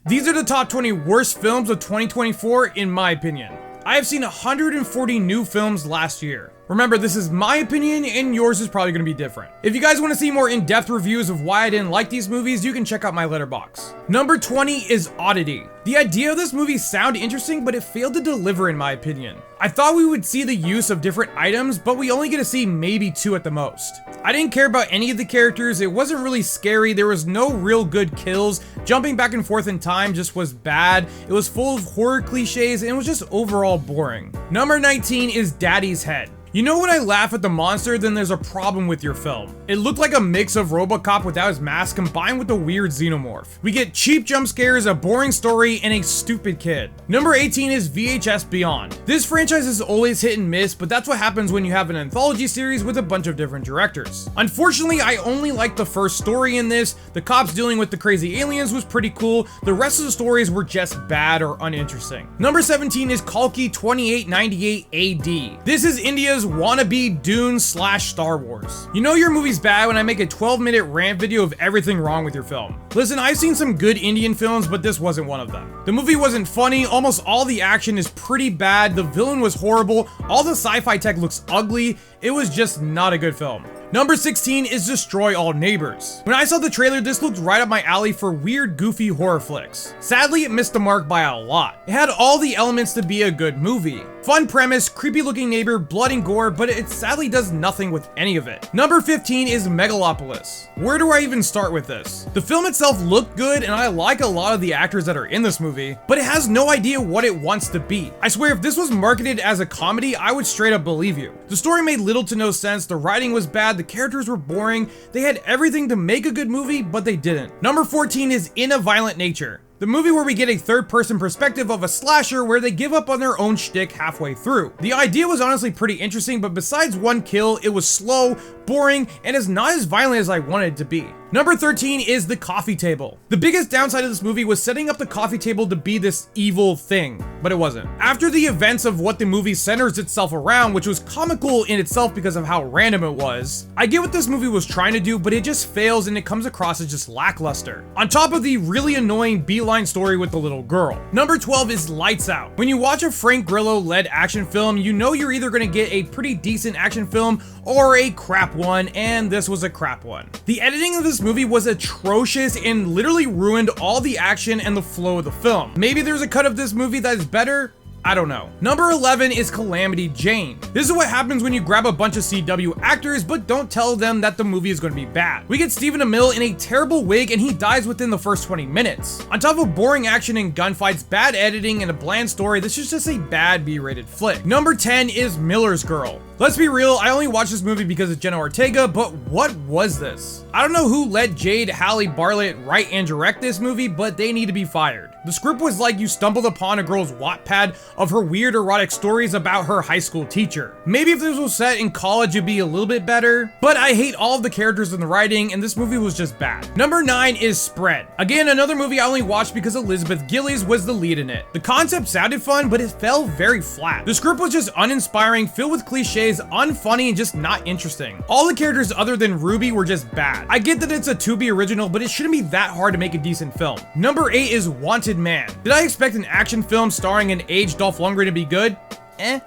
These are the top 20 worst films of 2024 in my opinion. I have seen 140 new films last year. Remember, this is my opinion and yours is probably going to be different. If you guys want to see more in-depth reviews of why I didn't like these movies, you can check out my Letterboxd. Number 20 is Oddity. The idea of this movie sounded interesting, but it failed to deliver in my opinion. I thought we would see the use of different items, but we only get to see maybe 2 at the most. I didn't care about any of the characters, it wasn't really scary, there was no real good kills, jumping back and forth in time just was bad, it was full of horror cliches, and it was just overall boring. Number 19 is Daddy's Head. You know when I laugh at the monster, then there's a problem with your film. It looked like a mix of RoboCop without his mask combined with a weird xenomorph. We get cheap jump scares, a boring story, and a stupid kid. Number 18 is VHS Beyond. This franchise is always hit and miss, but that's what happens when you have an anthology series with a bunch of different directors. Unfortunately, I only liked the first story in this. The cops dealing with the crazy aliens was pretty cool. The rest of the stories were just bad or uninteresting. Number 17 is Kalki 2898 AD. This is India's wannabe Dune / Star Wars. You know your movie's bad when I make a 12-minute rant video of everything wrong with your film. Listen, I've seen some good Indian films, but this wasn't one of them. The movie wasn't funny, almost all the action is pretty bad, the villain was horrible, all the sci-fi tech looks ugly, it was just not a good film. Number 16 is Destroy All Neighbors. When I saw the trailer, this looked right up my alley for weird, goofy horror flicks. Sadly, it missed the mark by a lot. It had all the elements to be a good movie. Fun premise, creepy looking neighbor, blood and gore, but it sadly does nothing with any of it. Number 15 is Megalopolis. Where do I even start with this? The film itself looked good and I like a lot of the actors that are in this movie, but it has no idea what it wants to be. I swear if this was marketed as a comedy, I would straight up believe you. The story made little to no sense, the writing was bad, the characters were boring, they had everything to make a good movie, but they didn't. Number 14 is In a Violent Nature. The movie where we get a third-person perspective of a slasher where they give up on their own shtick halfway through. The idea was honestly pretty interesting, but besides one kill, it was slow, boring, and is not as violent as I wanted it to be. Number 13 is The Coffee Table. The biggest downside of this movie was setting up the coffee table to be this evil thing, but it wasn't. After the events of what the movie centers itself around, which was comical in itself because of how random it was, I get what this movie was trying to do, but it just fails and it comes across as just lackluster. On top of the really annoying beeline story with the little girl. Number 12 is Lights Out. When you watch a Frank Grillo-led action film, you know you're either gonna get a pretty decent action film or a crap one, and this was a crap one. The editing of this movie was atrocious and literally ruined all the action and the flow of the film. Maybe there's a cut of this movie that is better, I don't know. Number 11 is Calamity Jane. This is what happens when you grab a bunch of CW actors but don't tell them that the movie is going to be bad. We get Stephen Amell in a terrible wig and he dies within the first 20 minutes. On top of boring action and gunfights, bad editing, and a bland story, this is just a bad B-rated flick. Number 10 is Miller's Girl. Let's be real, I only watched this movie because of Jenna Ortega, but what was this? I don't know who let Jade Halle Bartlett write and direct this movie, but they need to be fired. The script was like you stumbled upon a girl's Wattpad of her weird erotic stories about her high school teacher. Maybe if this was set in college it'd be a little bit better, but I hate all of the characters in the writing and this movie was just bad. Number 9 is Spread. Again, another movie I only watched because Elizabeth Gillies was the lead in it. The concept sounded fun, but it fell very flat. The script was just uninspiring, filled with cliches, unfunny, and just not interesting. All the characters other than Ruby were just bad. I get that it's a Tubi original, but it shouldn't be that hard to make a decent film. Number 8 is Wanted Man. Did I expect an action film starring an aged Dolph Lundgren to be good?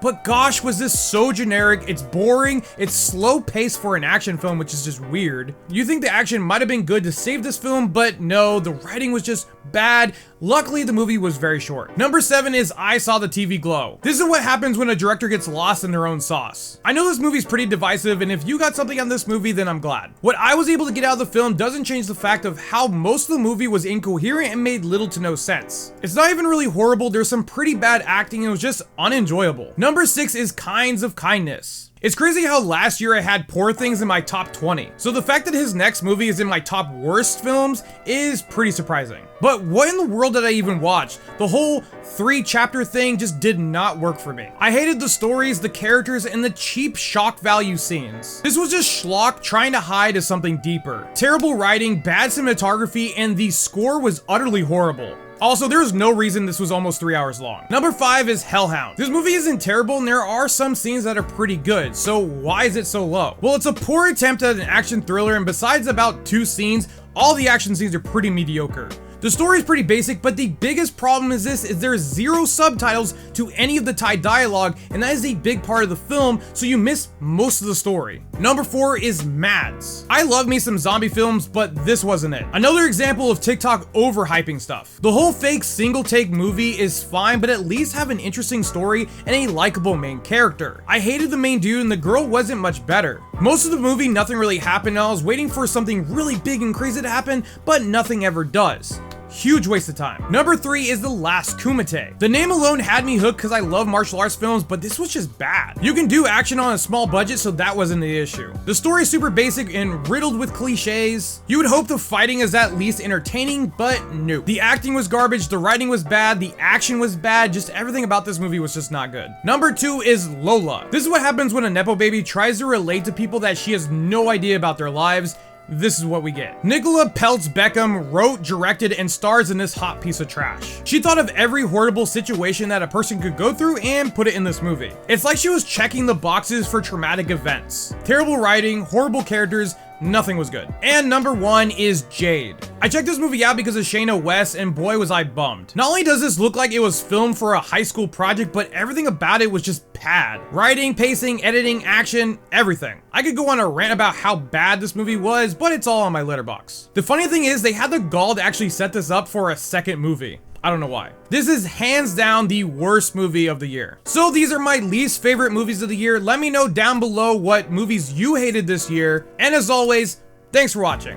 But gosh, was this so generic, it's boring, it's slow paced for an action film, which is just weird. You think the action might have been good to save this film, but no, the writing was just bad. Luckily, the movie was very short. Number 7 is I Saw the TV Glow. This is what happens when a director gets lost in their own sauce. I know this movie's pretty divisive, and if you got something on this movie, then I'm glad. What I was able to get out of the film doesn't change the fact of how most of the movie was incoherent and made little to no sense. It's not even really horrible, there's some pretty bad acting, and it was just unenjoyable. Number 6 is Kinds of Kindness. It's crazy how last year I had Poor Things in my top 20, so the fact that his next movie is in my top worst films is pretty surprising. But what in the world did I even watch? The whole 3-chapter thing just did not work for me. I hated the stories, the characters, and the cheap shock value scenes. This was just schlock trying to hide as something deeper. Terrible writing, bad cinematography, and the score was utterly horrible. Also, there's no reason this was almost 3 hours long. Number 5 is Hellhound. This movie isn't terrible and there are some scenes that are pretty good, so why is it so low? Well, it's a poor attempt at an action thriller, and besides about 2 scenes, all the action scenes are pretty mediocre. The story is pretty basic, but the biggest problem is there's zero subtitles to any of the Thai dialogue, and that is a big part of the film, so you miss most of the story. Number 4 is Mads. I love me some zombie films, but this wasn't it. Another example of TikTok overhyping stuff. The whole fake single take movie is fine, but at least have an interesting story and a likable main character. I hated the main dude and the girl wasn't much better. Most of the movie, nothing really happened, and I was waiting for something really big and crazy to happen, but nothing ever does. Huge waste of time. Number 3 is The Last Kumite. The name alone had me hooked because I love martial arts films, but this was just bad. You can do action on a small budget, so that wasn't the issue. The story is super basic and riddled with cliches. You would hope the fighting is at least entertaining, but no. The acting was garbage, the writing was bad, the action was bad, just everything about this movie was just not good. Number 2 is Lola. This is what happens when a nepo baby tries to relate to people that she has no idea about their lives. This is what we get. Nicola Peltz Beckham wrote, directed, and stars in this hot piece of trash. She thought of every horrible situation that a person could go through and put it in this movie. It's like she was checking the boxes for traumatic events. Terrible writing, horrible characters, nothing was good. And number 1 is Jade. I checked this movie out because of Shayna West, and boy was I bummed. Not only does this look like it was filmed for a high school project, but everything about it was just bad. Writing, pacing, editing, action, everything. I could go on a rant about how bad this movie was, but it's all on my letterbox. The funny thing is, they had the gall to actually set this up for a second movie. I don't know why. This is hands down the worst movie of the year. So these are my least favorite movies of the year. Let me know down below what movies you hated this year. And as always, thanks for watching.